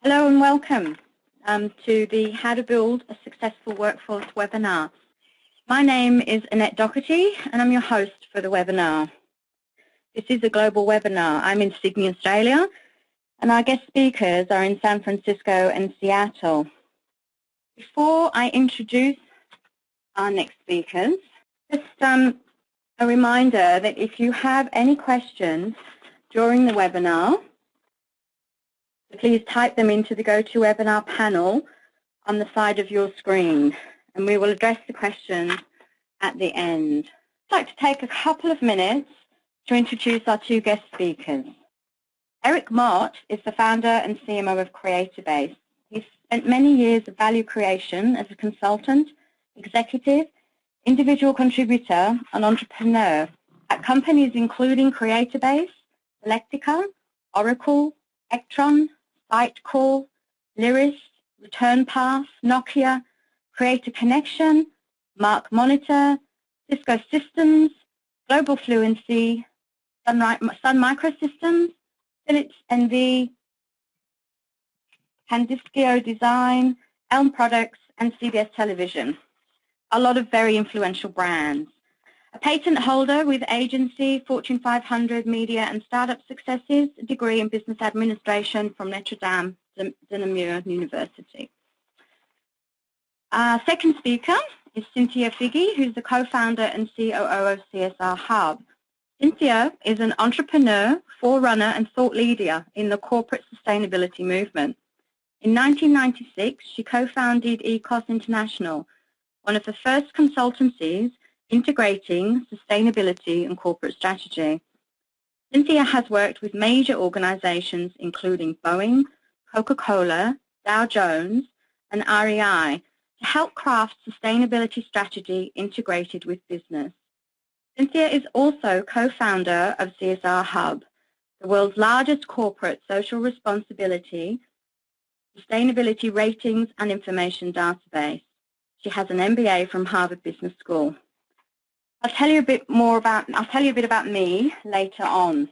Hello and welcome to the How to Build a Successful Workforce webinar. My name is Annette Doherty and I'm your host for the webinar. This is a global webinar. I'm in Sydney, Australia, and our guest speakers are in San Francisco and Seattle. Before I introduce our next speakers, just a reminder that if you have any questions during the webinar, please type them into the GoToWebinar panel on the side of your screen, and we will address the questions at the end. I'd like to take a couple of minutes to introduce our two guest speakers. Eric Mott is the founder and CMO of CreatorBase. He's spent many years of value creation as a consultant, executive, individual contributor, and entrepreneur at companies including CreatorBase, Electica, Oracle, Electron, Sitecore, Lyris, ReturnPath, Nokia, Creator Connection, Mark Monitor, Cisco Systems, Global Fluency, Sun Microsystems, Philips NV, Candiskio Design, Elm Products, and CBS Television. A lot of very influential brands. A patent holder with agency, Fortune 500 media and startup successes, a degree in business administration from Notre Dame de Namur University. Our second speaker is Cynthia Figge, who's the co-founder and COO of CSR Hub. Cynthia is an entrepreneur, forerunner, and thought leader in the corporate sustainability movement. In 1996, she co-founded ECOS International, one of the first consultancies integrating sustainability and corporate strategy. Cynthia has worked with major organizations including Boeing, Coca-Cola, Dow Jones, and REI to help craft sustainability strategy integrated with business. Cynthia is also co-founder of CSR Hub, the world's largest corporate social responsibility, sustainability ratings and information database. She has an MBA from Harvard Business School. I'll tell you a bit about me later on.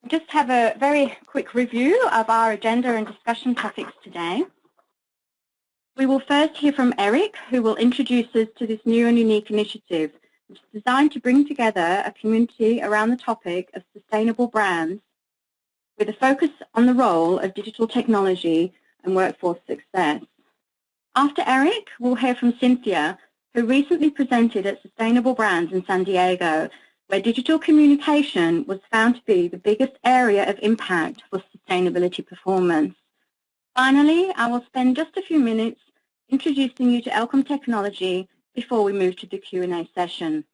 Just have a very quick review of our agenda and discussion topics today. We will first hear from Eric, who will introduce us to this new and unique initiative, which is designed to bring together a community around the topic of sustainable brands with a focus on the role of digital technology and workforce success. After Eric, we'll hear from Cynthia, who recently presented at Sustainable Brands in San Diego, where digital communication was found to be the biggest area of impact for sustainability performance. Finally, I will spend just a few minutes introducing you to Elcom Technology before we move to the Q&A session.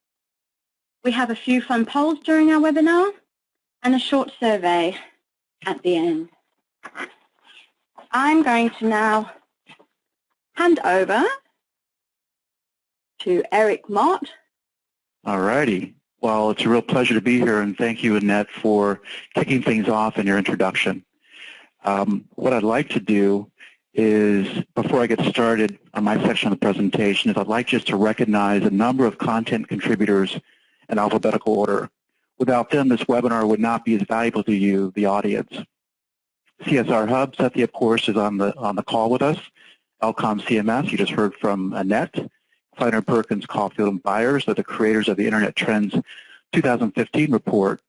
We have a few fun polls during our webinar and a short survey at the end. I'm going to now hand over to Eric Mott. All righty. Well, it's a real pleasure to be here, and thank you, Annette, for kicking things off in your introduction. What I'd like to do is, before I get started on my section of the presentation, is I'd like just to recognize a number of content contributors in alphabetical order. Without them, this webinar would not be as valuable to you, the audience. CSR Hub, Cynthia, of course, is on the call with us. Elcom CMS, you just heard from Annette. Kleiner Perkins, Caulfield and Byers are the creators of the Internet Trends 2015 report.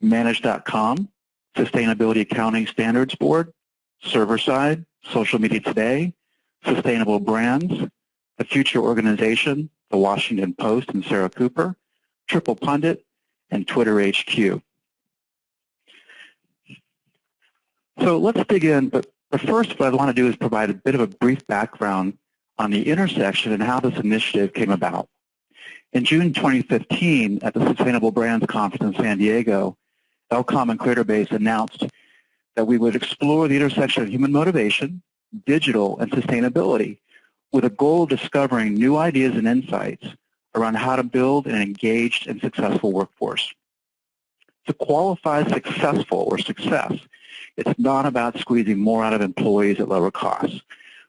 Manage.com, Sustainability Accounting Standards Board. ServerSide, Social Media Today. Sustainable Brands, The Future Organization, The Washington Post and Sarah Cooper. Triple Pundit, and Twitter HQ. So let's dig in, but first what I want to do is provide a bit of a brief background on the intersection and how this initiative came about. In June 2015, at the Sustainable Brands Conference in San Diego, Elcom and CreatorBase announced that we would explore the intersection of human motivation, digital, and sustainability with a goal of discovering new ideas and insights around how to build an engaged and successful workforce. To qualify successful or success, it's not about squeezing more out of employees at lower costs.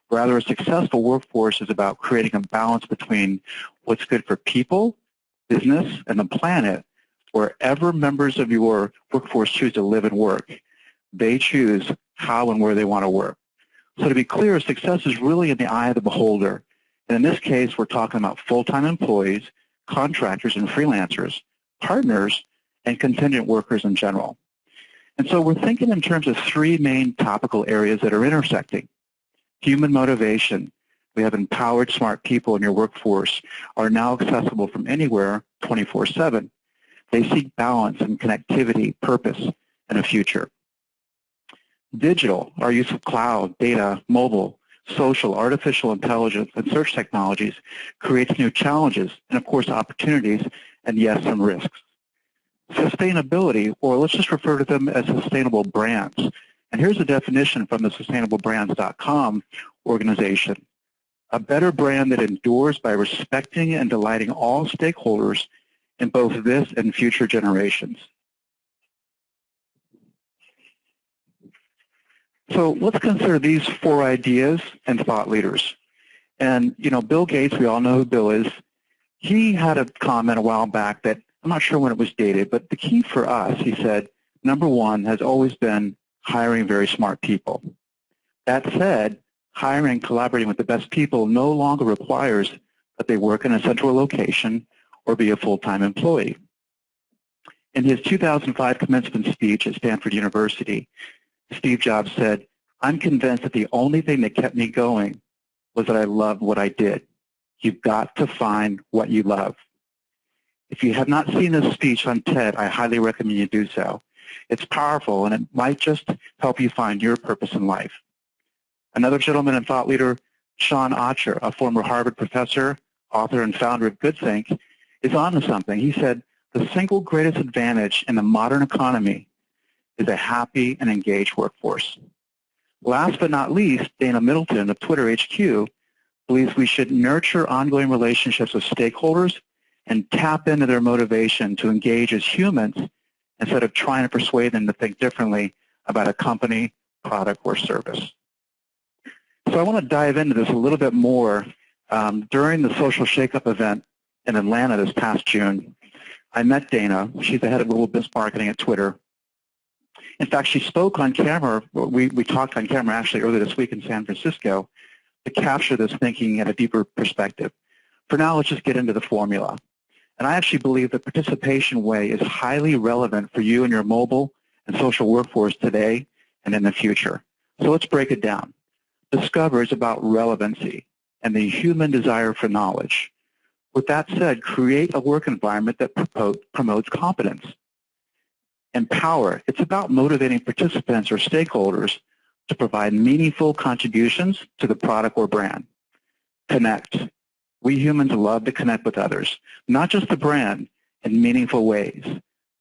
Rather, a successful workforce is about creating a balance between what's good for people, business, and the planet, wherever members of your workforce choose to live and work. They choose how and where they want to work. So to be clear, success is really in the eye of the beholder. And in this case, we're talking about full-time employees, contractors and freelancers, partners, and contingent workers in general. And so we're thinking in terms of three main topical areas that are intersecting. Human motivation. We have empowered, smart people in your workforce are now accessible from anywhere 24/7. They seek balance and connectivity, purpose, and a future. Digital, our use of cloud, data, mobile, social, artificial intelligence, and search technologies creates new challenges and, of course, opportunities and, yes, some risks. Sustainability, or let's just refer to them as sustainable brands. And here's a definition from the sustainablebrands.com organization. A better brand that endures by respecting and delighting all stakeholders in both this and future generations. So let's consider these four ideas and thought leaders. And, Bill Gates, we all know who Bill is. He had a comment a while back that, I'm not sure when it was dated, but the key for us, he said, number one has always been hiring very smart people. That said, hiring and collaborating with the best people no longer requires that they work in a central location or be a full-time employee. In his 2005 commencement speech at Stanford University, Steve Jobs said, "I'm convinced that the only thing that kept me going was that I loved what I did. You've got to find what you love." If you have not seen this speech on TED, I highly recommend you do so. It's powerful, and it might just help you find your purpose in life. Another gentleman and thought leader, Sean Archer, a former Harvard professor, author, and founder of GoodThink, is on to something. He said, "The single greatest advantage in the modern economy is a happy and engaged workforce." Last but not least, Dana Middleton of Twitter HQ believes we should nurture ongoing relationships with stakeholders and tap into their motivation to engage as humans instead of trying to persuade them to think differently about a company, product, or service. So I want to dive into this a little bit more. During the Social Shakeup event in Atlanta this past June, I met Dana. She's the head of global business marketing at Twitter. In fact, she spoke on camera. We talked on camera actually earlier this week in San Francisco to capture this thinking at a deeper perspective. For now, let's just get into the formula. And I actually believe the participation way is highly relevant for you and your mobile and social workforce today and in the future. So let's break it down. Discover is about relevancy and the human desire for knowledge. With that said, create a work environment that promotes competence. Empower, it's about motivating participants or stakeholders to provide meaningful contributions to the product or brand. Connect. We humans love to connect with others, not just the brand, in meaningful ways.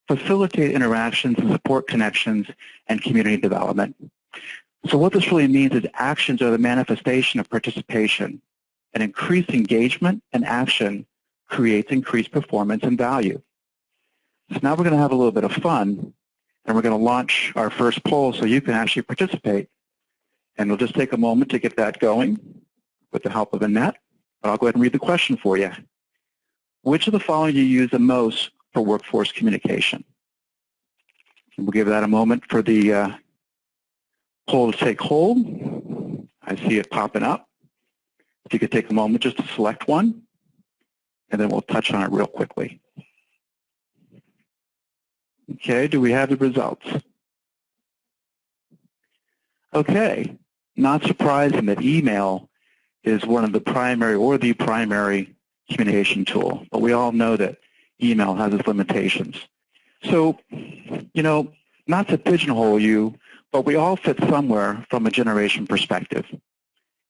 Facilitate interactions and support connections and community development. So what this really means is actions are the manifestation of participation, and increased engagement and action creates increased performance and value. So now we're going to have a little bit of fun, and we're going to launch our first poll so you can actually participate. And we'll just take a moment to get that going with the help of Annette. But I'll go ahead and read the question for you. Which of the following do you use the most for workforce communication? And we'll give that a moment for the poll to take hold. I see it popping up. If you could take a moment just to select one, and then we'll touch on it real quickly. Okay, do we have the results? Okay, not surprising that email is one of the primary or the primary communication tool, but we all know that email has its limitations. So, not to pigeonhole you, but we all fit somewhere from a generation perspective.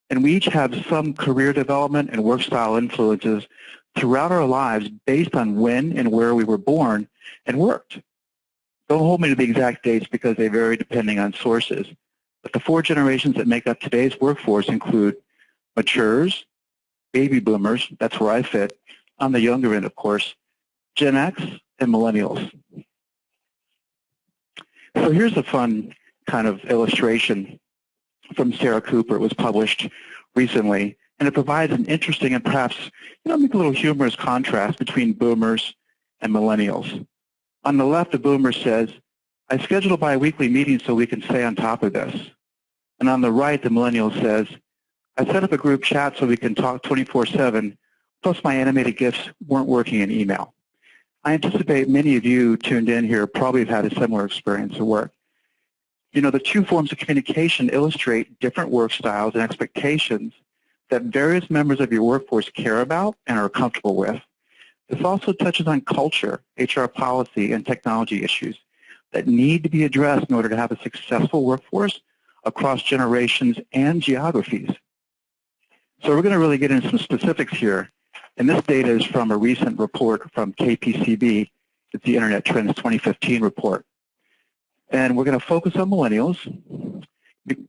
And we each have some career development and work style influences throughout our lives based on when and where we were born and worked. Don't hold me to the exact dates because they vary depending on sources. But the four generations that make up today's workforce include matures, baby boomers, that's where I fit, on the younger end, of course, Gen X, and millennials. So here's a fun kind of illustration from Sarah Cooper. It was published recently, and it provides an interesting and perhaps, make a little humorous contrast between boomers and millennials. On the left, the boomer says, "I schedule a bi-weekly meeting so we can stay on top of this." And on the right, the millennial says, I set up a group chat so we can talk 24/7, plus my animated GIFs weren't working in email. I anticipate many of you tuned in here probably have had a similar experience at work. You know, the two forms of communication illustrate different work styles and expectations that various members of your workforce care about and are comfortable with. This also touches on culture, HR policy, and technology issues that need to be addressed in order to have a successful workforce across generations and geographies. So we're going to really get into some specifics here. And this data is from a recent report from KPCB. It's the Internet Trends 2015 report. And we're going to focus on millennials.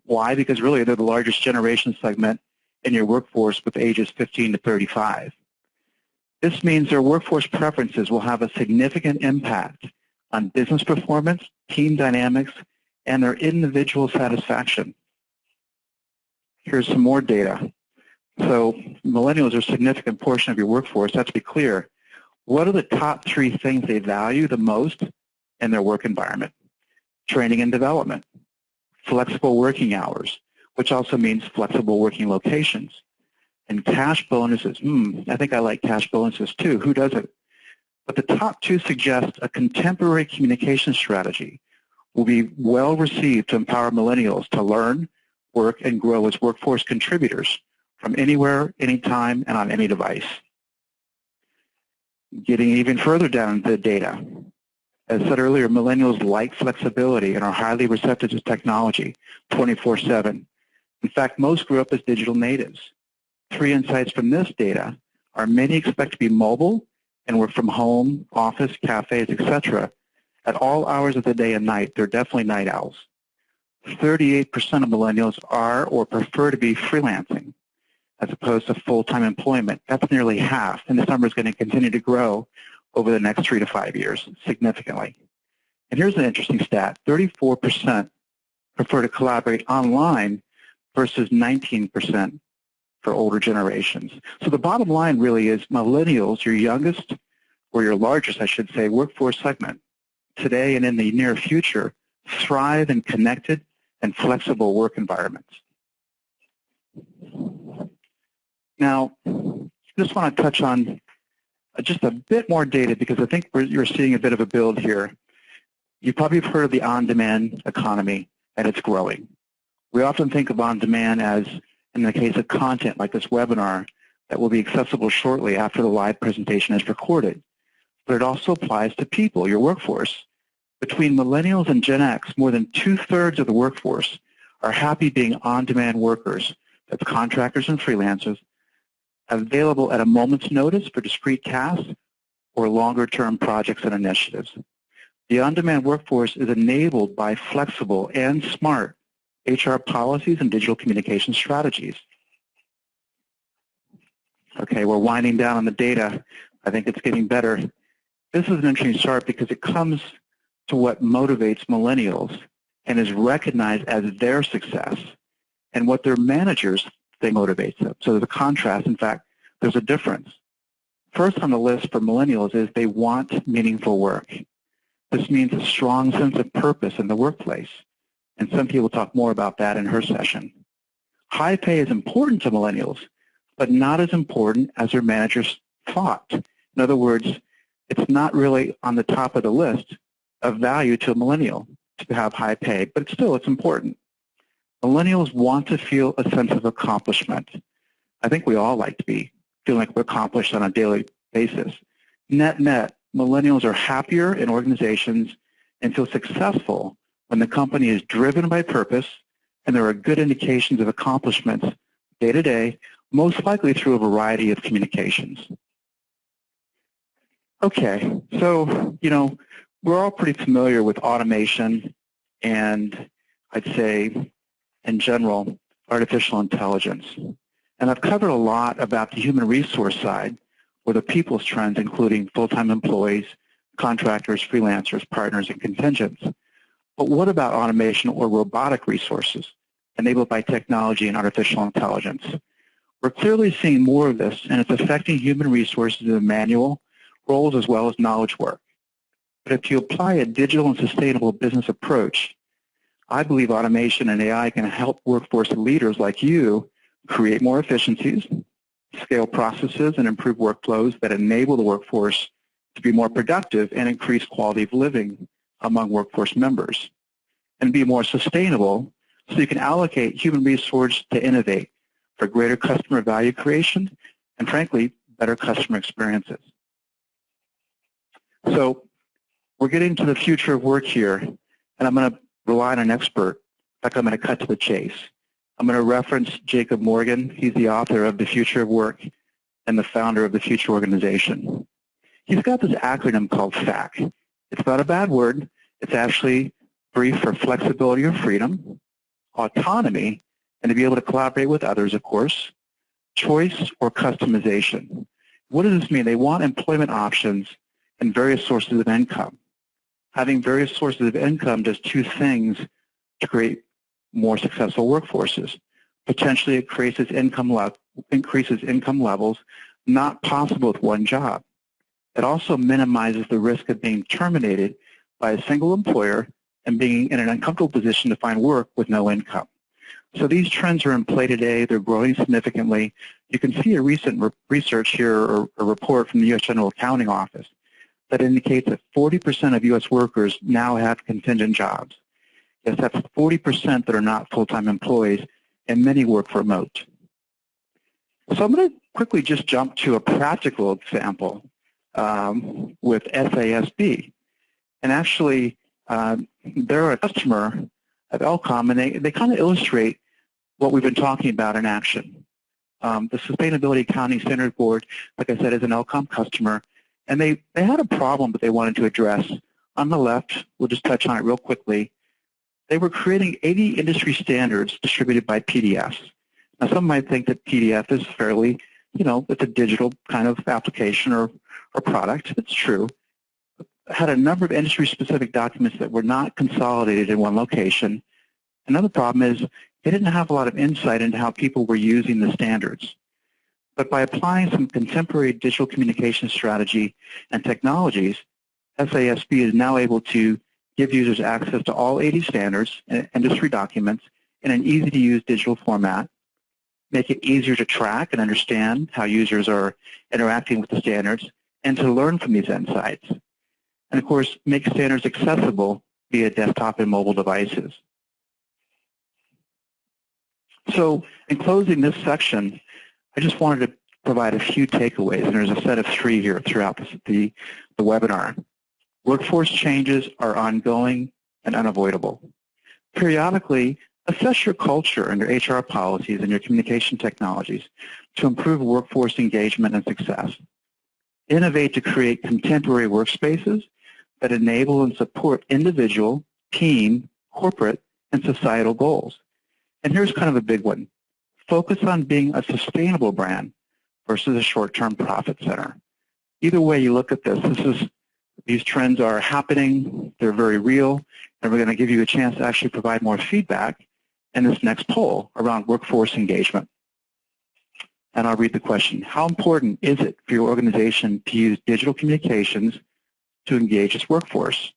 Why? Because really they're the largest generation segment in your workforce with ages 15 to 35. This means their workforce preferences will have a significant impact on business performance, team dynamics, and their individual satisfaction. Here's some more data. So millennials are a significant portion of your workforce. Let's be clear. What are the top 3 things they value the most in their work environment? Training and development, flexible working hours, which also means flexible working locations, and cash bonuses. I think I like cash bonuses too. Who doesn't? But the top 2 suggest a contemporary communication strategy will be well received to empower millennials to learn, work, and grow as workforce contributors from anywhere, anytime, and on any device. Getting even further down the data. As said earlier, millennials like flexibility and are highly receptive to technology 24/7. In fact, most grew up as digital natives. 3 insights from this data are many expect to be mobile and work from home, office, cafes, etc. at all hours of the day and night. They're definitely night owls. 38% of millennials are or prefer to be freelancing as opposed to full-time employment. That's nearly half, and this number is going to continue to grow over the next 3 to 5 years significantly. And here's an interesting stat. 34% prefer to collaborate online versus 19% for older generations. So the bottom line really is millennials, your youngest, or your largest, I should say, workforce segment, today and in the near future, thrive in connected and flexible work environments. Now, I just want to touch on just a bit more data because I think you're seeing a bit of a build here. You probably have heard of the on-demand economy, and it's growing. We often think of on-demand as, in the case of content like this webinar, that will be accessible shortly after the live presentation is recorded. But it also applies to people, your workforce. Between millennials and Gen X, more than 2/3 of the workforce are happy being on-demand workers, that's contractors and freelancers, available at a moment's notice for discrete tasks or longer-term projects and initiatives. The on-demand workforce is enabled by flexible and smart HR policies and digital communication strategies. Okay, we're winding down on the data. I think it's getting better. This is an interesting chart because it comes to what motivates millennials and is recognized as their success and what their managers think motivates them. So there's a contrast. In fact, there's a difference. First on the list for millennials is they want meaningful work. This means a strong sense of purpose in the workplace. And Cynthia will talk more about that in her session. High pay is important to millennials, but not as important as their managers thought. In other words, it's not really on the top of the list of value to a millennial to have high pay, but still it's important. Millennials want to feel a sense of accomplishment. I think we all like to be feeling like we're accomplished on a daily basis. Net, millennials are happier in organizations and feel successful when the company is driven by purpose and there are good indications of accomplishments day to day, most likely through a variety of communications. Okay, so, we're all pretty familiar with automation and I'd say, in general, artificial intelligence. And I've covered a lot about the human resource side or the people's trends, including full-time employees, contractors, freelancers, partners, and contingents. But what about automation or robotic resources enabled by technology and artificial intelligence? We're clearly seeing more of this, and it's affecting human resources in manual roles as well as knowledge work. But if you apply a digital and sustainable business approach, I believe automation and AI can help workforce leaders like you create more efficiencies, scale processes, and improve workflows that enable the workforce to be more productive and increase quality of living among workforce members, and be more sustainable so you can allocate human resources to innovate for greater customer value creation and, frankly, better customer experiences. So we're getting to the future of work here, and I'm going to rely on an expert. In fact, I'm going to cut to the chase. I'm going to reference Jacob Morgan. He's the author of The Future of Work and the founder of the Future Organization. He's got this acronym called FAC. It's not a bad word. It's actually brief for flexibility or freedom, autonomy, and to be able to collaborate with others, of course, choice or customization. What does this mean? They want employment options and various sources of income. Having various sources of income does two things to create more successful workforces. Potentially, it increases income levels not possible with one job. It also minimizes the risk of being terminated by a single employer and being in an uncomfortable position to find work with no income. So these trends are in play today. They're growing significantly. You can see a recent research here, or a report from the U.S. General Accounting Office, that indicates that 40% of U.S. workers now have contingent jobs. Yes, that's 40% that are not full-time employees, and many work remote. So I'm going to quickly just jump to a practical example with SASB. And actually, they're a customer of Elcom, and they kind of illustrate what we've been talking about in action. The Sustainability Accounting Standards Board, like I said, is an Elcom customer, and they had a problem that they wanted to address. On the left, we'll just touch on it real quickly. They were creating 80 industry standards distributed by PDFs. Now, some might think that PDF is fairly, it's a digital kind of application or product. It's true. It had a number of industry-specific documents that were not consolidated in one location. Another problem is they didn't have a lot of insight into how people were using the standards. But by applying some contemporary digital communication strategy and technologies, SASB is now able to give users access to all 80 standards and industry documents in an easy-to-use digital format, make it easier to track and understand how users are interacting with the standards, and to learn from these insights. And, of course, make standards accessible via desktop and mobile devices. So in closing this section, I just wanted to provide a few takeaways, and there's a set of 3 here throughout the webinar. Workforce changes are ongoing and unavoidable. Periodically, assess your culture and your HR policies and your communication technologies to improve workforce engagement and success. Innovate to create contemporary workspaces that enable and support individual, team, corporate, and societal goals. And here's kind of a big one. Focus on being a sustainable brand versus a short-term profit center. Either way you look at this, these trends are happening, they're very real, and we're going to give you a chance to actually provide more feedback in this next poll around workforce engagement. And I'll read the question. How important is it for your organization to use digital communications to engage its workforce?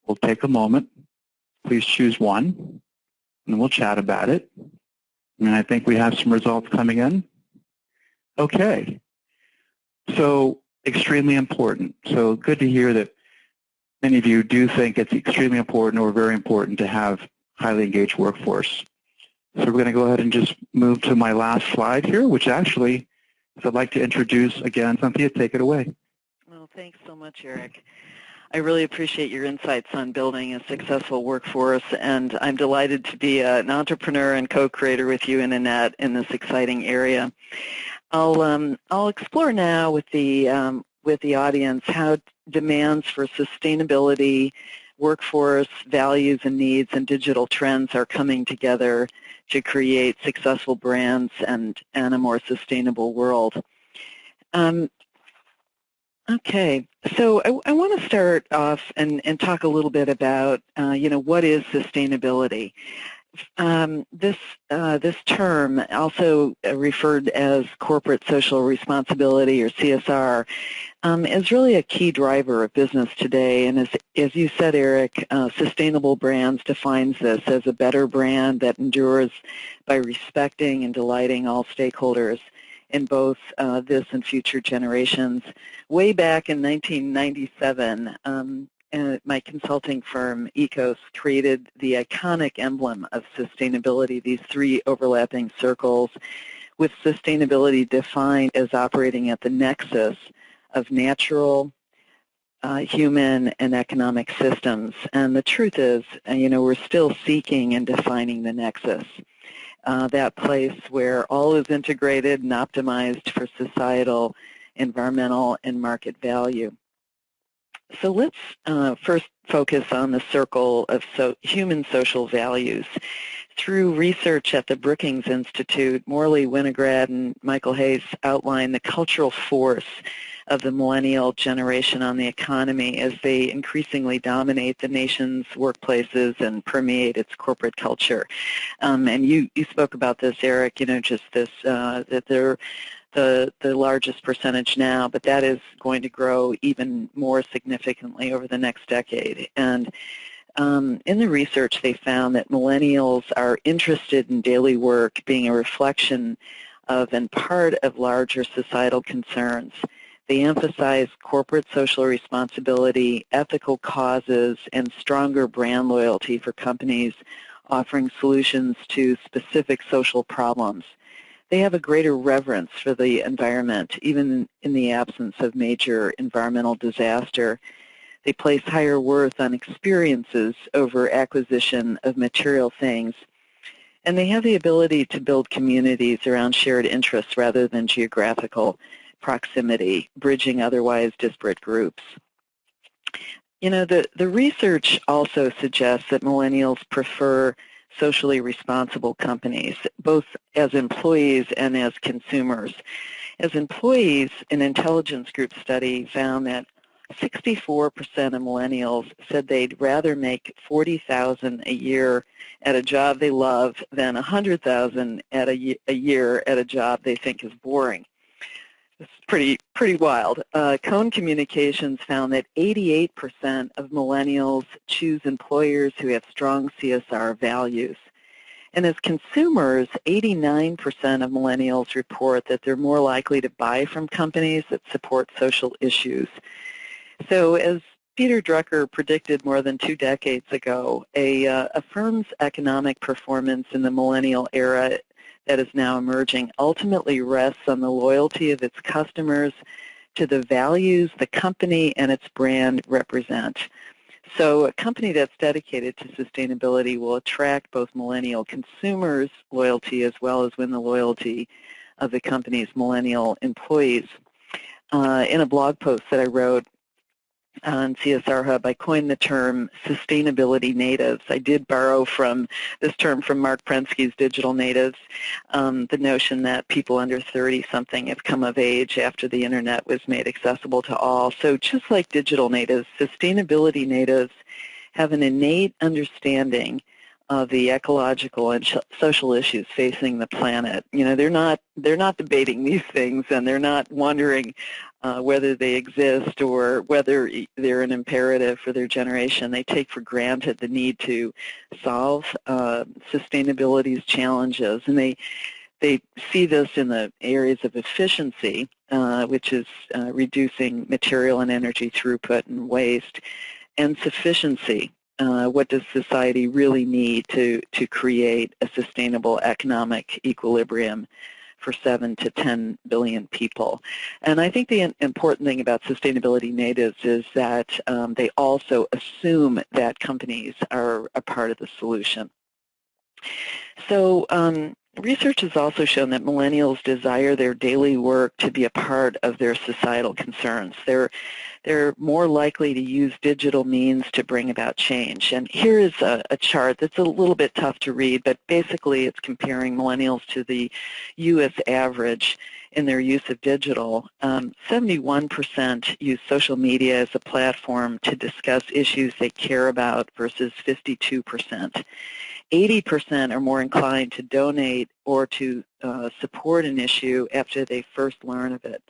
We'll take a moment. Please choose one, and we'll chat about it. And I think we have some results coming in. Okay. So extremely important. So good to hear that many of you do think it's extremely important or very important to have highly engaged workforce. So we're going to go ahead and just move to my last slide here, which actually, I'd like to introduce again, Cynthia, take it away. Well, thanks so much, Eric. I really appreciate your insights on building a successful workforce, and I'm delighted to be an entrepreneur and co-creator with you and Annette in this exciting area. I'll explore now with the audience how demands for sustainability, workforce values and needs, and digital trends are coming together to create successful brands and a more sustainable world. Okay, so I want to start off and talk a little bit about, what is sustainability? This term, also referred as corporate social responsibility or CSR, is really a key driver of business today. And as you said, Eric, Sustainable Brands defines this as a better brand that endures by respecting and delighting all stakeholders in both this and future generations. Way back in 1997, my consulting firm, ECOS, created the iconic emblem of sustainability, these three overlapping circles, with sustainability defined as operating at the nexus of natural, human, and economic systems. And the truth is, we're still seeking and defining the nexus, that place where all is integrated and optimized for societal, environmental, and market value. So let's first focus on the circle of human social values. Through research at the Brookings Institute, Morley Winograd and Michael Hayes outline the cultural force of the millennial generation on the economy as they increasingly dominate the nation's workplaces and permeate its corporate culture. And you spoke about this, Eric, just this, that they're the largest percentage now, but that is going to grow even more significantly over the next decade. And in the research, they found that millennials are interested in daily work being a reflection of and part of larger societal concerns. They emphasize corporate social responsibility, ethical causes, and stronger brand loyalty for companies offering solutions to specific social problems. They have a greater reverence for the environment, even in the absence of major environmental disaster. They place higher worth on experiences over acquisition of material things. And they have the ability to build communities around shared interests rather than geographical proximity, bridging otherwise disparate groups. The research also suggests that millennials prefer socially responsible companies, both as employees and as consumers. As employees, an intelligence group study found that 64% of millennials said they'd rather make $40,000 a year at a job they love than $100,000 a year at a job they think is boring. It's pretty wild. Cone Communications found that 88% of millennials choose employers who have strong CSR values. And as consumers, 89% of millennials report that they're more likely to buy from companies that support social issues. So as Peter Drucker predicted more than 2 decades ago, a firm's economic performance in the millennial era that is now emerging ultimately rests on the loyalty of its customers to the values the company and its brand represent. So a company that's dedicated to sustainability will attract both millennial consumers' loyalty as well as win the loyalty of the company's millennial employees. In a blog post that I wrote on CSR Hub, I coined the term sustainability natives. I did borrow from this term from Mark Prensky's Digital Natives, the notion that people under 30-something have come of age after the Internet was made accessible to all. So just like digital natives, sustainability natives have an innate understanding of the ecological and social issues facing the planet. They're not debating these things, and they're not wondering whether they exist or whether they're an imperative for their generation. They take for granted the need to solve sustainability's challenges, and they see this in the areas of efficiency, which is reducing material and energy throughput and waste, and sufficiency. What does society really need to create a sustainable economic equilibrium for 7 to 10 billion people? And I think the important thing about sustainability natives is that they also assume that companies are a part of the solution. So research has also shown that millennials desire their daily work to be a part of their societal concerns. They're more likely to use digital means to bring about change. And here is a chart that's a little bit tough to read, but basically it's comparing millennials to the U.S. average in their use of digital. 71% use social media as a platform to discuss issues they care about versus 52%. 80% are more inclined to donate or to support an issue after they first learn of it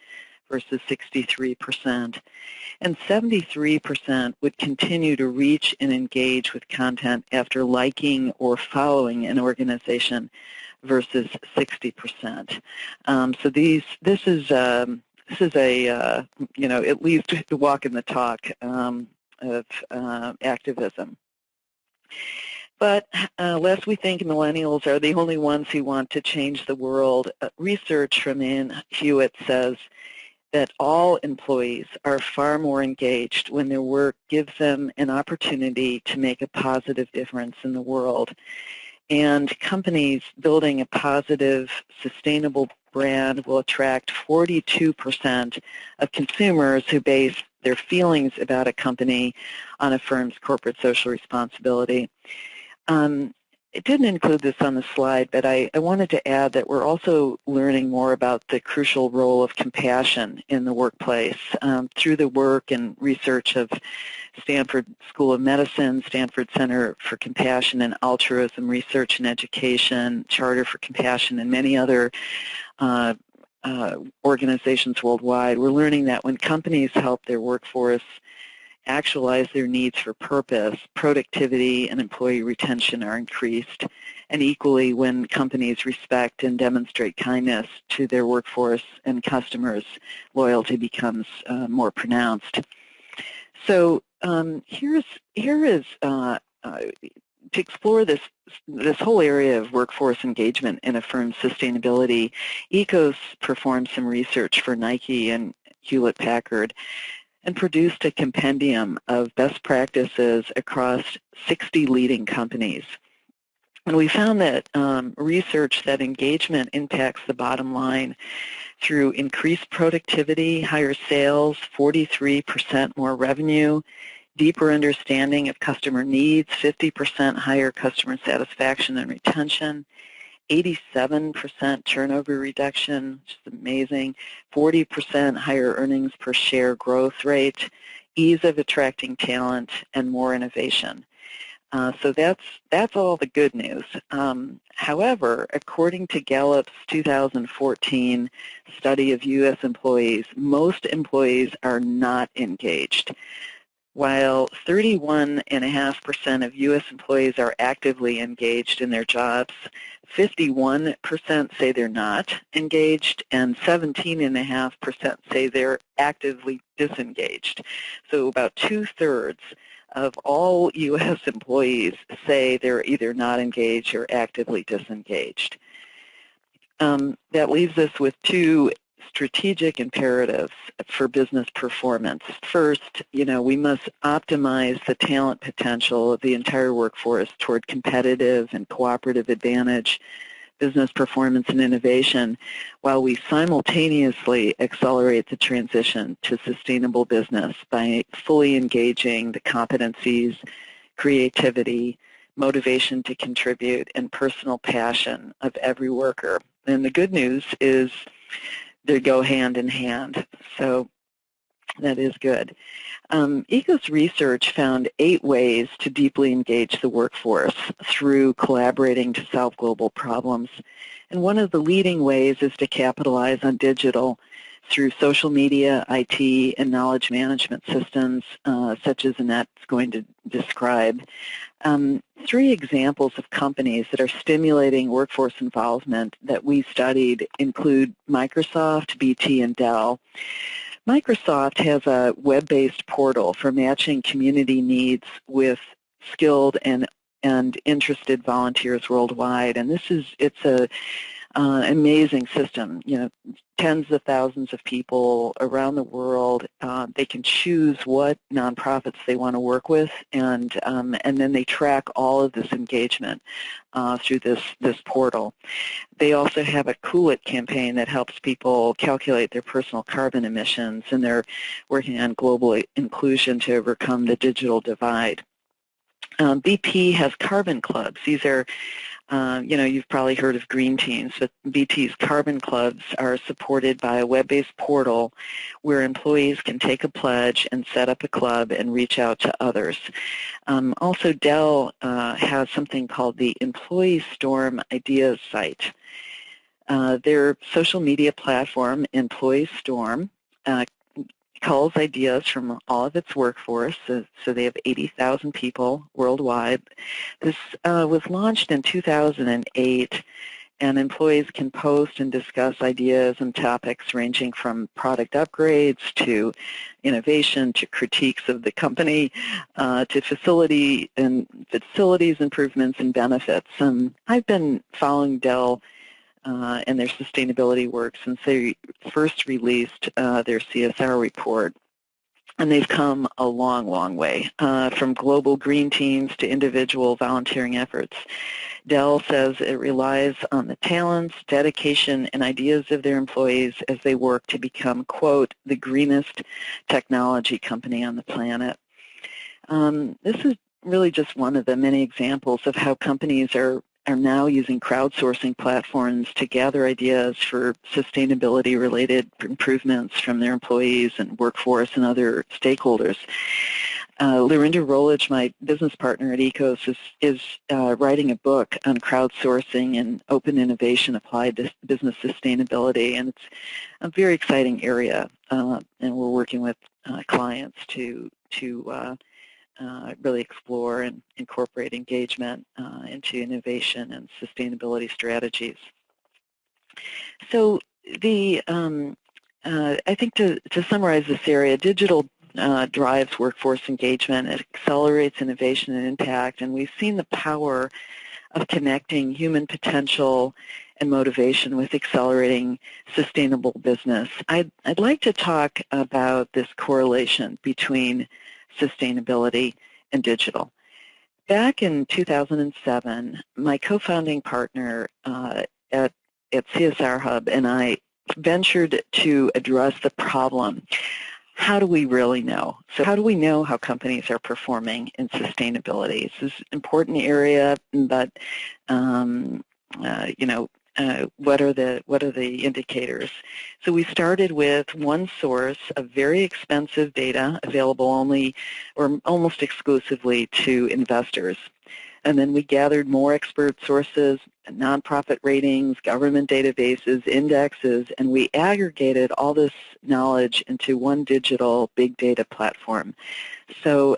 versus 63%. And 73% would continue to reach and engage with content after liking or following an organization versus 60%. So this is a at least walk in the talk of activism. But lest we think millennials are the only ones who want to change the world, research from Ann Hewitt says that all employees are far more engaged when their work gives them an opportunity to make a positive difference in the world. And companies building a positive, sustainable brand will attract 42% of consumers who base their feelings about a company on a firm's corporate social responsibility. It didn't include this on the slide, but I wanted to add that we're also learning more about the crucial role of compassion in the workplace through the work and research of Stanford School of Medicine, Stanford Center for Compassion and Altruism Research and Education, Charter for Compassion, and many other organizations worldwide. We're learning that when companies help their workforce actualize their needs for purpose, productivity and employee retention are increased. And equally, when companies respect and demonstrate kindness to their workforce and customers, loyalty becomes more pronounced. So here is to explore this whole area of workforce engagement in a firm's sustainability. ECOS performed some research for Nike and Hewlett-Packard and produced a compendium of best practices across 60 leading companies. And we found that research that engagement impacts the bottom line through increased productivity, higher sales, 43% more revenue, deeper understanding of customer needs, 50% higher customer satisfaction and retention, 87% turnover reduction, which is amazing, 40% higher earnings per share growth rate, ease of attracting talent, and more innovation. So that's all the good news. However, according to Gallup's 2014 study of U.S. employees, most employees are not engaged. While 31.5% of U.S. employees are actively engaged in their jobs, 51% say they're not engaged, and 17.5% say they're actively disengaged. So about 2/3 of all U.S. employees say they're either not engaged or actively disengaged. That leaves us with two strategic imperatives for business performance. First, we must optimize the talent potential of the entire workforce toward competitive and cooperative advantage, business performance, and innovation, while we simultaneously accelerate the transition to sustainable business by fully engaging the competencies, creativity, motivation to contribute, and personal passion of every worker. And the good news is they go hand in hand, so that is good. ECOS research found 8 ways to deeply engage the workforce through collaborating to solve global problems. And one of the leading ways is to capitalize on digital through social media, IT, and knowledge management systems, such as Annette's going to describe. 3 examples of companies that are stimulating workforce involvement that we studied include Microsoft, BT, and Dell. Microsoft has a web-based portal for matching community needs with skilled and interested volunteers worldwide, and it's a amazing system. Tens of thousands of people around the world. They can choose what nonprofits they want to work with, and then they track all of this engagement through this portal. They also have a Cool It campaign that helps people calculate their personal carbon emissions, and they're working on global inclusion to overcome the digital divide. BP has carbon clubs. These are You know, you've probably heard of green teams, but BT's carbon clubs are supported by a web-based portal where employees can take a pledge and set up a club and reach out to others. Also, Dell has something called the Employee Storm Ideas site. Their social media platform, Employee Storm, culls ideas from all of its workforce, so they have 80,000 people worldwide. This was launched in 2008, and employees can post and discuss ideas and topics ranging from product upgrades to innovation to critiques of the company to facilities improvements and benefits. I've been following Dell and their sustainability work since they first released their CSR report. And they've come a long, long way, from global green teams to individual volunteering efforts. Dell says it relies on the talents, dedication, and ideas of their employees as they work to become, quote, the greenest technology company on the planet. This is really just one of the many examples of how companies are now using crowdsourcing platforms to gather ideas for sustainability-related improvements from their employees and workforce and other stakeholders. Lorinda Rolich, my business partner at ECOS, is writing a book on crowdsourcing and open innovation applied to business sustainability, and it's a very exciting area, and we're working with clients to really explore and incorporate engagement into innovation and sustainability strategies. So I think to summarize this area, digital drives workforce engagement. It accelerates innovation and impact, and we've seen the power of connecting human potential and motivation with accelerating sustainable business. I'd like to talk about this correlation between sustainability and digital. Back in 2007, my co-founding partner at CSR Hub and I ventured to address the problem. How do we really know? So how do we know how companies are performing in sustainability? This is an important area, but you know, what are the indicators? So we started with one source of very expensive data available only or almost exclusively to investors. And then we gathered more expert sources, nonprofit ratings, government databases, indexes, and we aggregated all this knowledge into one digital big data platform. So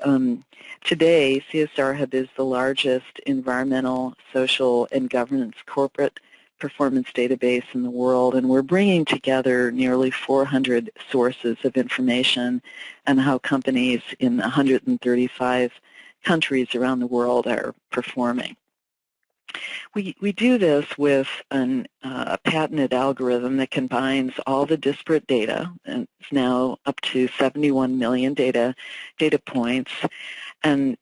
today, CSR Hub is the largest environmental, social, and governance corporate performance database in the world, and we're bringing together nearly 400 sources of information on how companies in 135 countries around the world are performing. We do this with a patented algorithm that combines all the disparate data, and it's now up to 71 million data points, and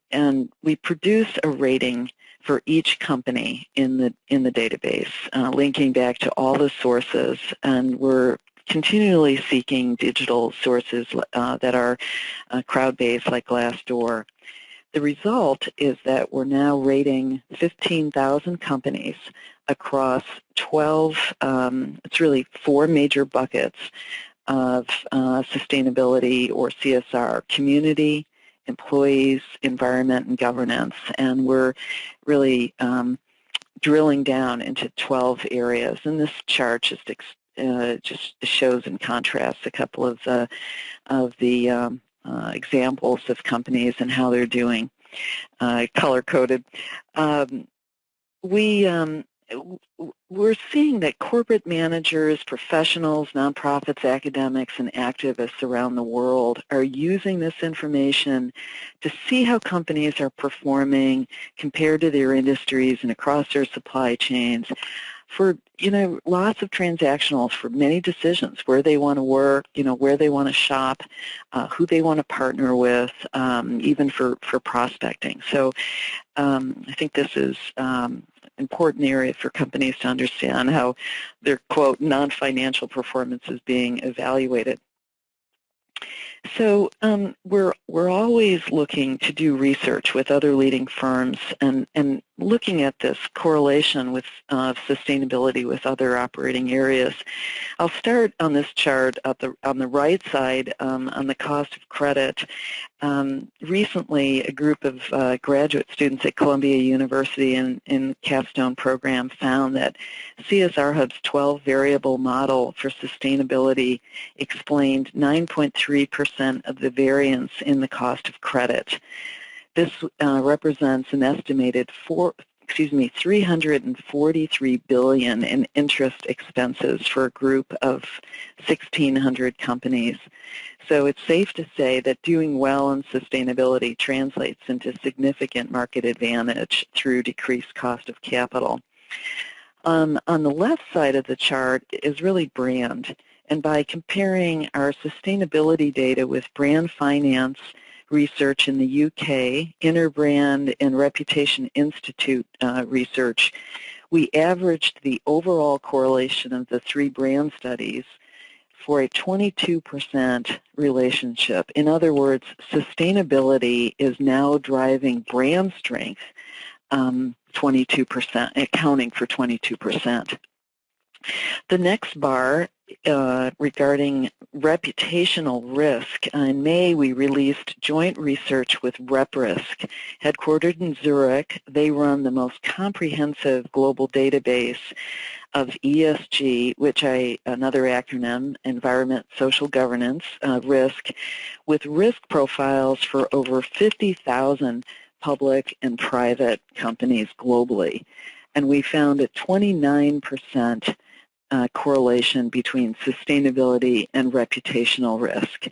we produce a rating for each company in the database, linking back to all the sources, and we're continually seeking digital sources that are crowd-based like Glassdoor. The result is that we're now rating 15,000 companies across 12, it's really 4 major buckets of sustainability or CSR: community, employees, environment, and governance. And we're really drilling down into 12 areas. And this chart just shows in contrast a couple of the examples of companies and how they're doing, color-coded. We're seeing that corporate managers, professionals, nonprofits, academics, and activists around the world are using this information to see how companies are performing compared to their industries and across their supply chains for, lots of transactionals, for many decisions, where they want to work, where they want to shop, who they want to partner with, even for prospecting. So I think this is important area for companies to understand how their, quote, non-financial performance is being evaluated. So we're always looking to do research with other leading firms and looking at this correlation with sustainability with other operating areas. I'll start on this chart on the right side on the cost of credit. Recently, a group of graduate students at Columbia University in the Capstone program found that CSR Hub's 12-variable model for sustainability explained 9.3% of the variance in the cost of credit. This represents an estimated $343 billion in interest expenses for a group of 1,600 companies. So it's safe to say that doing well in sustainability translates into significant market advantage through decreased cost of capital. On the left side of the chart is really brand. And by comparing our sustainability data with brand finance research in the UK, Interbrand and Reputation Institute research, we averaged the overall correlation of the 3 brand studies for a 22% relationship. In other words, sustainability is now driving brand strength 22%, accounting for 22%. The next bar regarding reputational risk, in May we released joint research with RepRisk. Headquartered in Zurich, they run the most comprehensive global database of ESG, another acronym, Environment, Social Governance, risk, with risk profiles for over 50,000 public and private companies globally. And we found a 29% correlation between sustainability and reputational risk.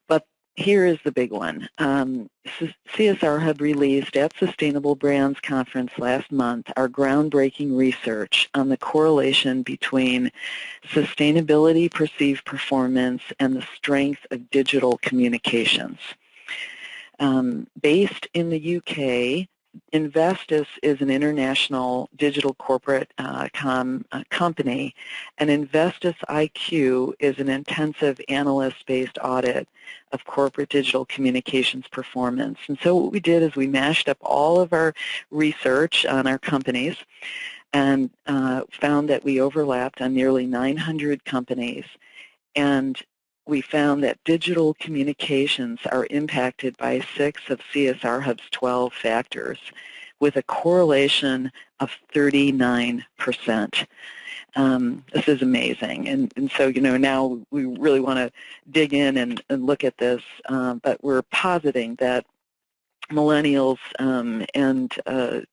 But here is the big one. CSR Hub released at Sustainable Brands Conference last month our groundbreaking research on the correlation between sustainability perceived performance and the strength of digital communications. Based in the UK, Investis is an international digital corporate company, and Investis IQ is an intensive analyst-based audit of corporate digital communications performance. And so what we did is we mashed up all of our research on our companies and found that we overlapped on nearly 900 companies, and we found that digital communications are impacted by 6 of CSR Hub's 12 factors with a correlation of 39%. This is amazing. And so, now we really want to dig in and look at this, but we're positing that millennials and the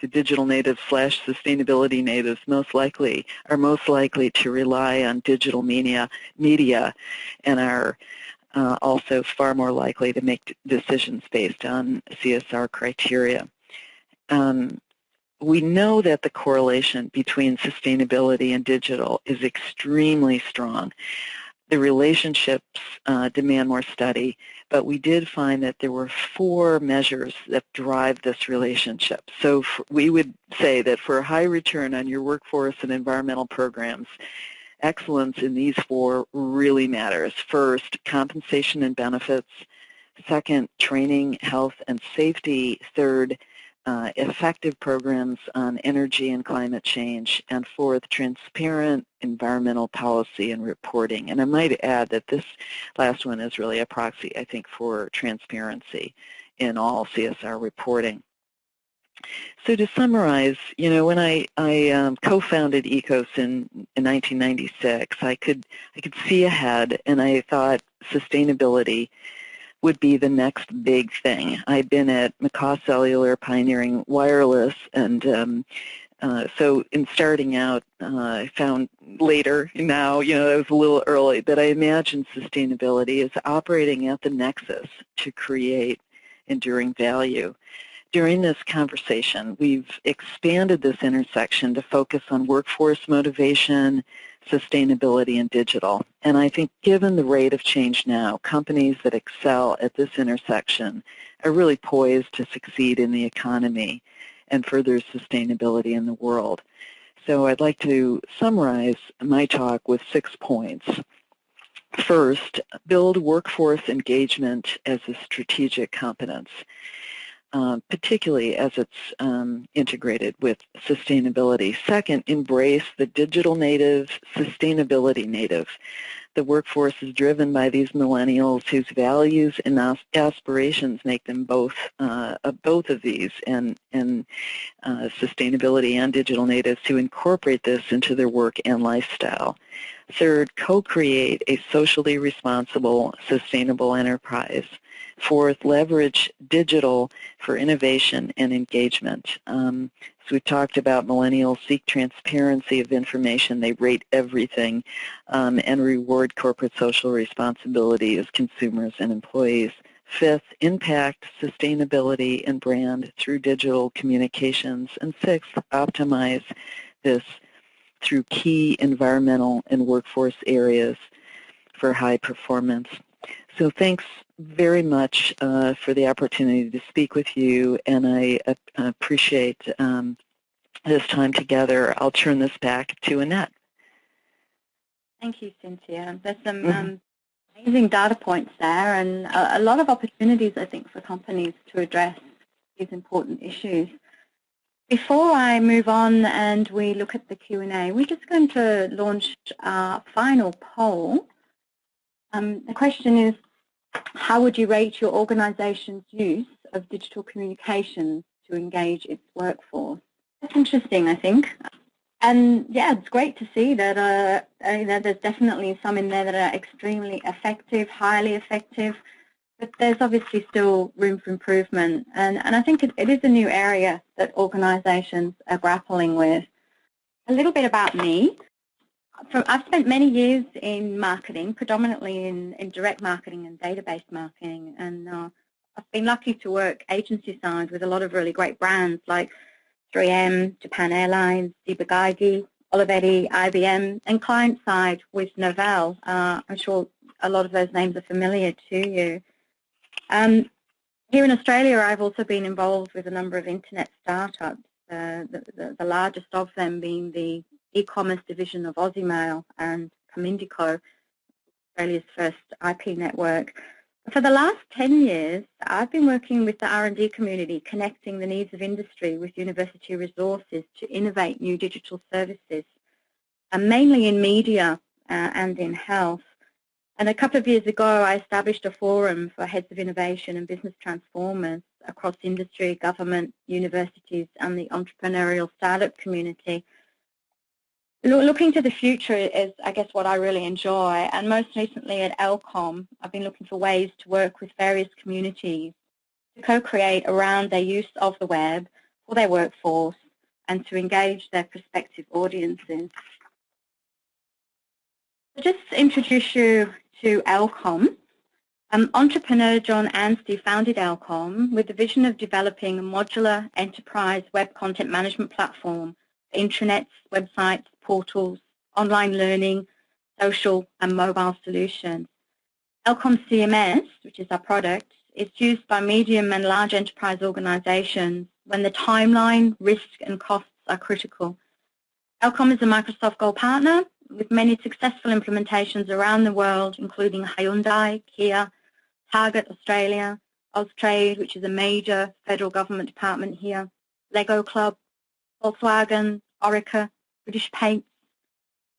digital natives / sustainability natives are most likely to rely on digital media and are also far more likely to make decisions based on CSR criteria. We know that the correlation between sustainability and digital is extremely strong. The relationships demand more study, but we did find that there were 4 measures that drive this relationship. So we would say that for a high return on your workforce and environmental programs, excellence in these 4 really matters. First, compensation and benefits. Second, training, health, and safety. Third, effective programs on energy and climate change. And fourth, transparent environmental policy and reporting. And I might add that this last one is really a proxy, I think, for transparency in all CSR reporting. So to summarize, when I co-founded ECOS in 1996, I could see ahead, and I thought sustainability would be the next big thing. I'd been at McCaw Cellular pioneering wireless, and so in starting out, I found later, now, it was a little early, but I imagined sustainability as operating at the nexus to create enduring value. During this conversation, we've expanded this intersection to focus on workforce motivation, sustainability, and digital. And I think given the rate of change now, companies that excel at this intersection are really poised to succeed in the economy and further sustainability in the world. So I'd like to summarize my talk with 6 points. First, build workforce engagement as a strategic competence. particularly as it's integrated with sustainability. Second, embrace the digital native, sustainability native. The workforce is driven by these millennials whose values and aspirations make them both of these, and sustainability and digital natives to incorporate this into their work and lifestyle. Third, co-create a socially responsible, sustainable enterprise. Fourth, leverage digital for innovation and engagement. So we've talked about millennials seek transparency of information. They rate everything and reward corporate social responsibility as consumers and employees. Fifth, impact sustainability and brand through digital communications. And sixth, optimize this through key environmental and workforce areas for high performance. So thanks very much for the opportunity to speak with you, and I appreciate this time together. I'll turn this back to Annette. Thank you, Cynthia. There's some amazing data points there, and a lot of opportunities, I think, for companies to address these important issues. Before I move on and we look at the Q&A, we're just going to launch our final poll. The question is, how would you rate your organization's use of digital communications to engage its workforce? That's interesting, I think. And yeah, it's great to see that there's definitely some in there that are extremely effective, highly effective, but there's obviously still room for improvement. And I think it is a new area that organizations are grappling with. A little bit about me. I've spent many years in marketing, predominantly in direct marketing and database marketing, and I've been lucky to work agency side with a lot of really great brands like 3M, Japan Airlines, Ciba-Geigy, Olivetti, IBM, and client side with Novell. I'm sure a lot of those names are familiar to you. Here in Australia, I've also been involved with a number of internet startups, the largest of them being the e-commerce division of Aussiemail and Comindico, Australia's first IP network. For the last 10 years, I've been working with the R&D community, connecting the needs of industry with university resources to innovate new digital services, mainly in media and in health. And a couple of years ago, I established a forum for heads of innovation and business transformers across industry, government, universities, and the entrepreneurial startup community. Looking to the future is, I guess, what I really enjoy, and most recently at ELCOM, I've been looking for ways to work with various communities to co-create around their use of the web for their workforce and to engage their prospective audiences. So just to introduce you to ELCOM, entrepreneur John Anstey founded ELCOM with the vision of developing a modular enterprise web content management platform for intranets, websites, portals, online learning, social and mobile solutions. ELCOM CMS, which is our product, is used by medium and large enterprise organizations when the timeline, risk and costs are critical. ELCOM is a Microsoft Gold partner with many successful implementations around the world, including Hyundai, Kia, Target Australia, Austrade, which is a major federal government department here, Lego Club, Volkswagen, Orica, British Paints,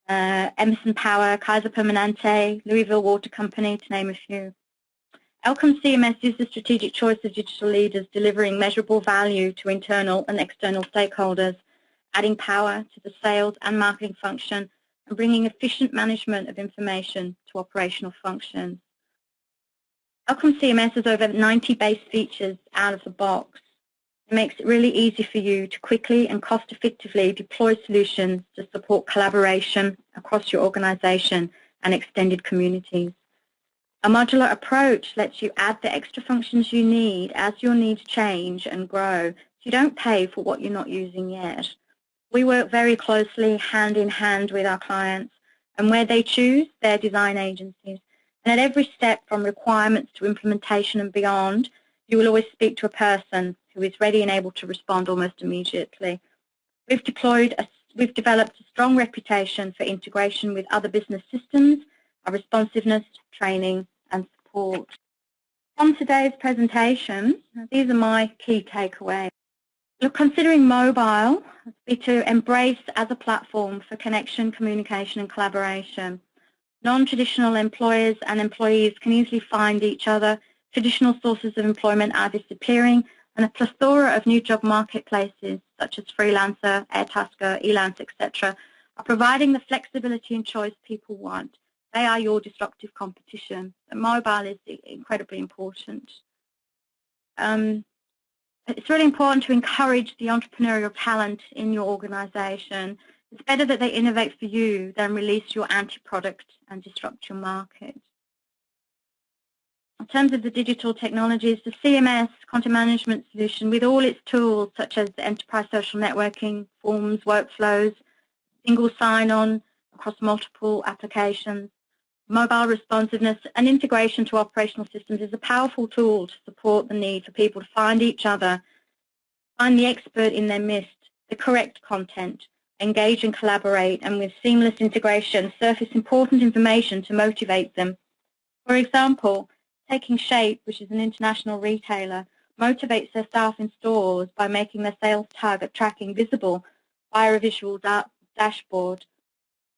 Emerson Power, Kaiser Permanente, Louisville Water Company, to name a few. ELCOM CMS is the strategic choice of digital leaders, delivering measurable value to internal and external stakeholders, adding power to the sales and marketing function, and bringing efficient management of information to operational functions. ELCOM CMS has over 90 base features out of the box. It makes it really easy for you to quickly and cost-effectively deploy solutions to support collaboration across your organization and extended communities. A modular approach lets you add the extra functions you need as your needs change and grow, so you don't pay for what you're not using yet. We work very closely, hand in hand with our clients, and where they choose, their design agencies. And at every step, from requirements to implementation and beyond, you will always speak to a person who is ready and able to respond almost immediately. We've developed a strong reputation for integration with other business systems, our responsiveness, training, and support. From today's presentation, these are my key takeaways. Look, considering mobile be to embrace as a platform for connection, communication and collaboration. Non-traditional employers and employees can easily find each other. Traditional sources of employment are disappearing, and a plethora of new job marketplaces such as Freelancer, Airtasker, Elance, etc. are providing the flexibility and choice people want. They are your disruptive competition. And mobile is incredibly important. It's really important to encourage the entrepreneurial talent in your organization. It's better that they innovate for you than release your anti-product and disrupt your market. In terms of the digital technologies, the CMS, content management solution, with all its tools such as enterprise social networking, forms, workflows, single sign-on across multiple applications, mobile responsiveness and integration to operational systems is a powerful tool to support the need for people to find each other, find the expert in their midst, the correct content, engage and collaborate, and with seamless integration, surface important information to motivate them. For example, Taking Shape, which is an international retailer, motivates their staff in stores by making their sales target tracking visible via a visual dashboard.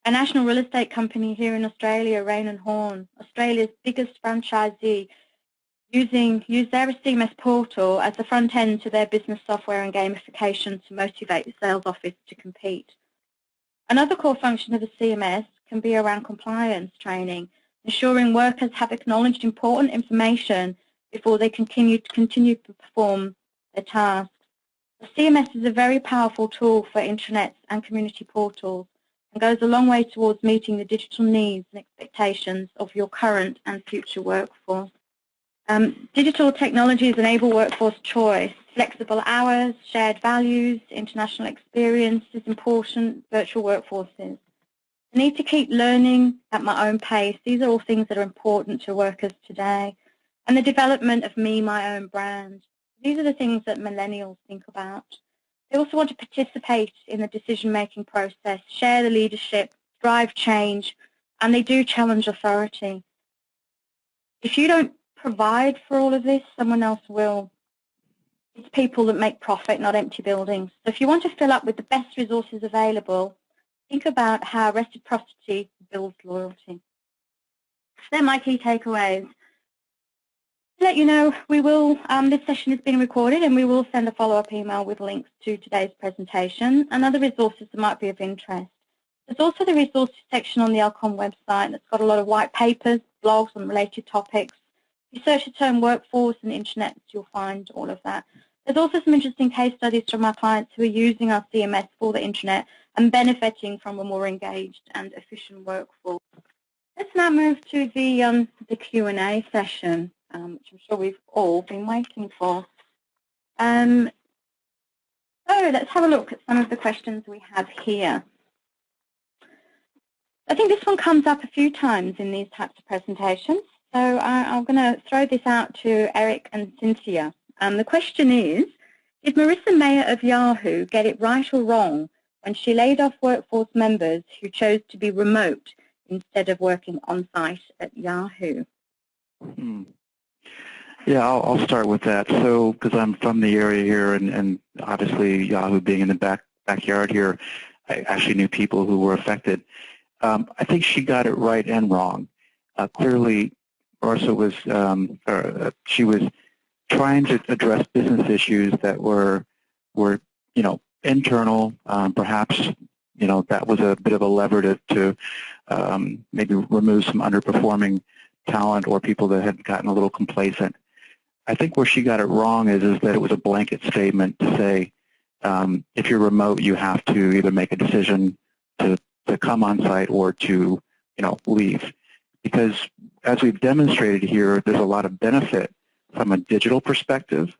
A national real estate company here in Australia, Rain & Horne, Australia's biggest franchisee, use their CMS portal as the front end to their business software and gamification to motivate the sales office to compete. Another core function of the CMS can be around compliance training, ensuring workers have acknowledged important information before they continue to perform their tasks. The CMS is a very powerful tool for intranets and community portals and goes a long way towards meeting the digital needs and expectations of your current and future workforce. Digital technologies enable workforce choice. Flexible hours, shared values, international experience is important, virtual workforces. I need to keep learning at my own pace. These are all things that are important to workers today. And the development of me, my own brand. These are the things that millennials think about. They also want to participate in the decision-making process, share the leadership, drive change, and they do challenge authority. If you don't provide for all of this, someone else will. It's people that make profit, not empty buildings. So if you want to fill up with the best resources available, think about how reciprocity builds loyalty. They're my key takeaways. To let you know, this session has been recorded and we will send a follow-up email with links to today's presentation and other resources that might be of interest. There's also the resources section on the Alcom website that's got a lot of white papers, blogs on related topics. If you search the term workforce and internet, you'll find all of that. There's also some interesting case studies from our clients who are using our CMS for the internet and benefiting from a more engaged and efficient workforce. Let's now move to the Q&A session, which I'm sure we've all been waiting for. So let's have a look at some of the questions we have here. I think this one comes up a few times in these types of presentations, so I'm going to throw this out to Eric and Cynthia. The question is, did Marissa Mayer of Yahoo get it right or wrong when she laid off workforce members who chose to be remote instead of working on-site at Yahoo? Yeah, I'll start with that. So, because I'm from the area here, and obviously Yahoo being in the backyard here, I actually knew people who were affected. I think she got it right and wrong. Clearly, Marissa was she was trying to address business issues that were internal. Perhaps that was a bit of a lever to maybe remove some underperforming talent or people that had gotten a little complacent. I think where she got it wrong is that it was a blanket statement to say if you're remote, you have to either make a decision to come on site or to leave. Because as we've demonstrated here, there's a lot of benefit from a digital perspective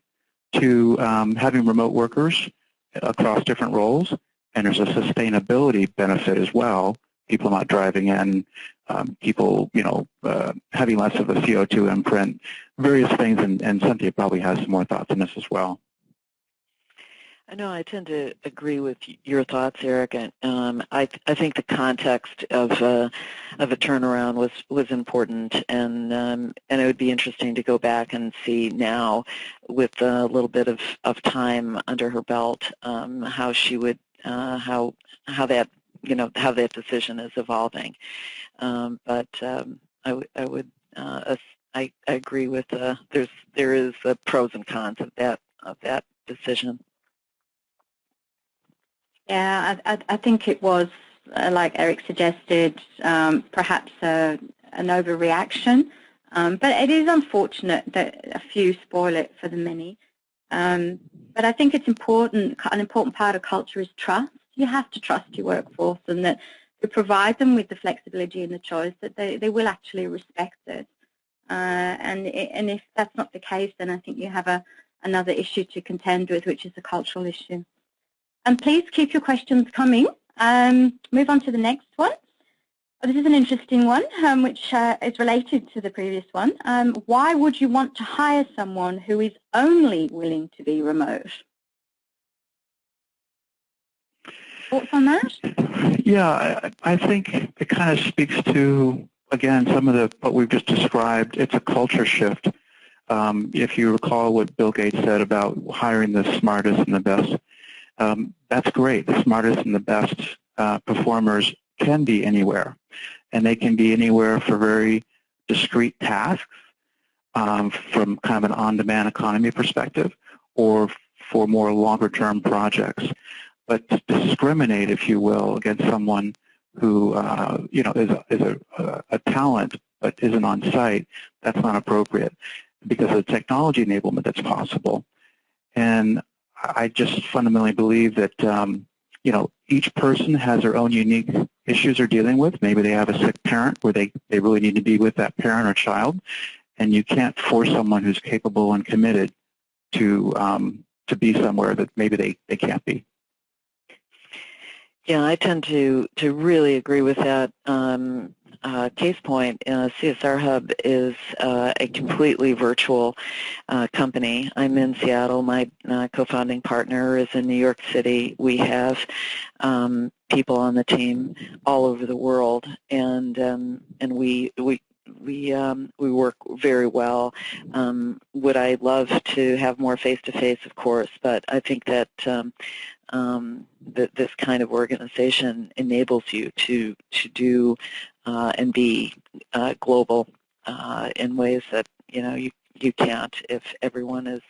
to having remote workers across different roles, and there's a sustainability benefit as well. People not driving in, people having less of a CO2 imprint, various things, and Cynthia probably has some more thoughts on this as well. I know I tend to agree with your thoughts, Eric. And I think the context of a turnaround was important, and it would be interesting to go back and see now, with a little bit of time under her belt, how she would how that how that decision is evolving. I agree with there is pros and cons of that decision. Yeah, I think it was, like Eric suggested, perhaps an overreaction. But it is unfortunate that a few spoil it for the many. But I think it's important, an important part of culture is trust. You have to trust your workforce, and that you provide them with the flexibility and the choice that they will actually respect it. And if that's not the case, then I think you have another issue to contend with, which is a cultural issue. And please keep your questions coming. Move on to the next one. This is an interesting one, which is related to the previous one. Why would you want to hire someone who is only willing to be remote? Thoughts on that? Yeah, I think it kind of speaks to, again, some of what we've just described. It's a culture shift. If you recall what Bill Gates said about hiring the smartest and the best, that's great. The smartest and the best performers can be anywhere, and they can be anywhere for very discrete tasks, from kind of an on-demand economy perspective, or for more longer-term projects. But to discriminate, if you will, against someone who is a talent but isn't on site, that's not appropriate because of the technology enablement that's possible. And I just fundamentally believe that each person has their own unique issues they're dealing with. Maybe they have a sick parent where they really need to be with that parent or child, and you can't force someone who's capable and committed to be somewhere that maybe they can't be. Yeah, I tend to really agree with that. Case point, CSR Hub is a completely virtual company. I'm in Seattle. My co-founding partner is in New York City. We have people on the team all over the world, and we work very well. Would I love to have more face-to-face? Of course, but I think that that this kind of organization enables you to do and be global in ways that you can't if everyone is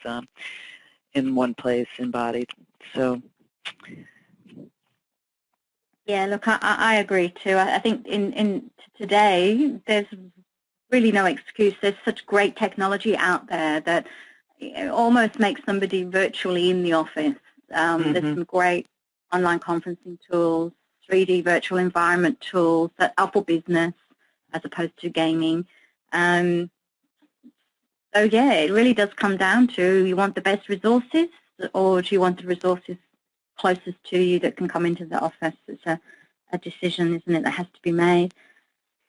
in one place embodied. So. Yeah, look, I agree too. I think in today there's really no excuse. There's such great technology out there that it almost makes somebody virtually in the office. There's some great online conferencing tools, 3D virtual environment tools that are for business as opposed to gaming. So yeah, it really does come down to, you want the best resources, or do you want the resources closest to you that can come into the office? It's a decision, isn't it, that has to be made.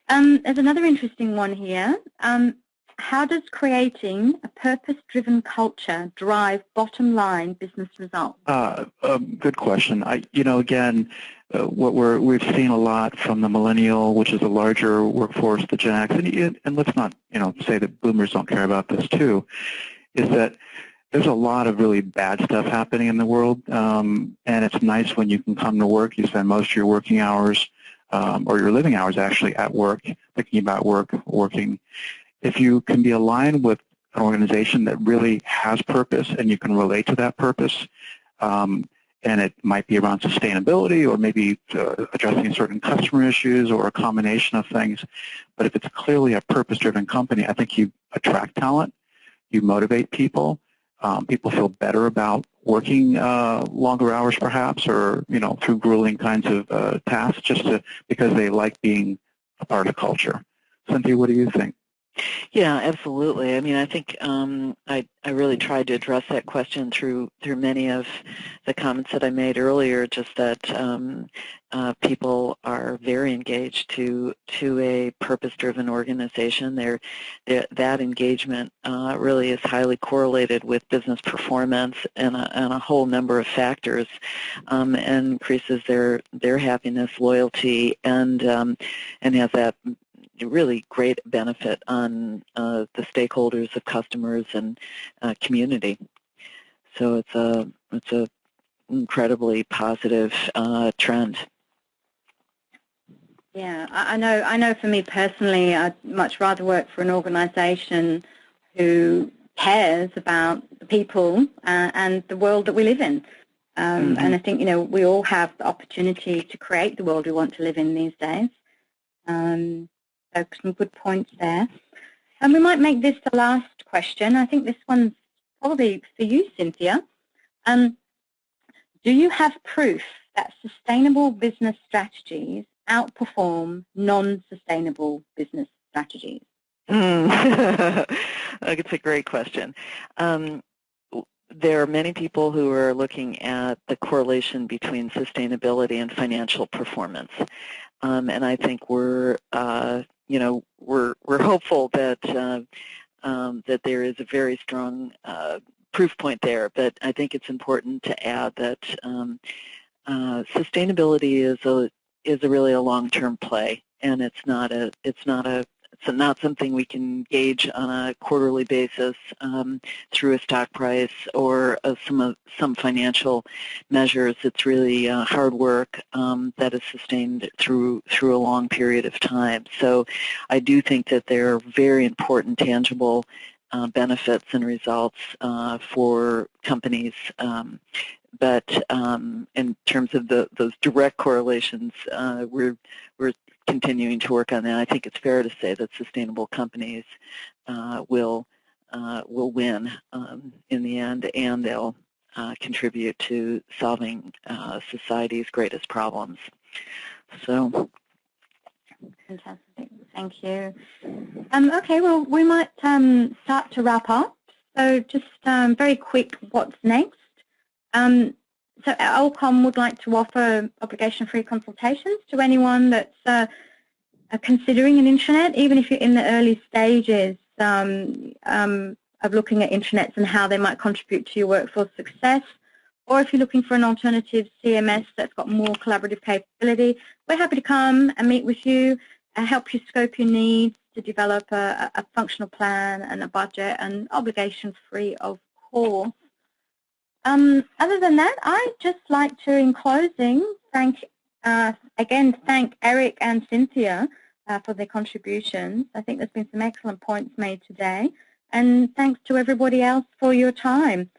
There's another interesting one here. How does creating a purpose-driven culture drive bottom-line business results? Good question. Again, what we've seen a lot from the millennial, which is a larger workforce, the Gen X, and let's not say that boomers don't care about this too, is that there's a lot of really bad stuff happening in the world, and it's nice when you can come to work. You spend most of your working hours, or your living hours actually, at work, thinking about work, working. If you can be aligned with an organization that really has purpose and you can relate to that purpose, and it might be around sustainability or maybe addressing certain customer issues or a combination of things, but if it's clearly a purpose-driven company, I think you attract talent, you motivate people, people feel better about working longer hours perhaps, or through grueling kinds of tasks, because they like being a part of culture. Cynthia, what do you think? Yeah, absolutely. I mean, I think I really tried to address that question through many of the comments that I made earlier. Just that people are very engaged to a purpose-driven organization. That engagement really is highly correlated with business performance and a whole number of factors, and increases their happiness, loyalty, and has that really great benefit on the stakeholders of customers and community. So it's a incredibly positive trend. Yeah, I know. For me personally, I'd much rather work for an organisation who cares about the people and the world that we live in. And I think we all have the opportunity to create the world we want to live in these days. So some good points there. And we might make this the last question. I think this one's probably for you, Cynthia. Do you have proof that sustainable business strategies outperform non-sustainable business strategies? It's a great question. There are many people who are looking at the correlation between sustainability and financial performance. And I think we're hopeful that that there is a very strong proof point there. But I think it's important to add that sustainability is really a long-term play, and it's not something we can gauge on a quarterly basis through a stock price or some financial measures. It's really hard work that is sustained through a long period of time. So I do think that there are very important tangible benefits and results for companies. But in terms of those direct correlations, we're continuing to work on that. I think it's fair to say that sustainable companies will win in the end, and they'll contribute to solving society's greatest problems. So, fantastic. Thank you. Okay, well, we might start to wrap up. So just very quick, what's next? So OLCOM would like to offer obligation-free consultations to anyone that's considering an intranet, even if you're in the early stages of looking at intranets and how they might contribute to your workforce success, or if you're looking for an alternative CMS that's got more collaborative capability. We're happy to come and meet with you, help you scope your needs to develop a functional plan and a budget, and obligation-free, of course. Other than that, I'd just like to, in closing, thank Eric and Cynthia for their contributions. I think there's been some excellent points made today. And thanks to everybody else for your time.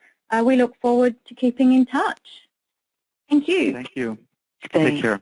We look forward to keeping in touch. Thank you. Thank you. Thanks. Take care.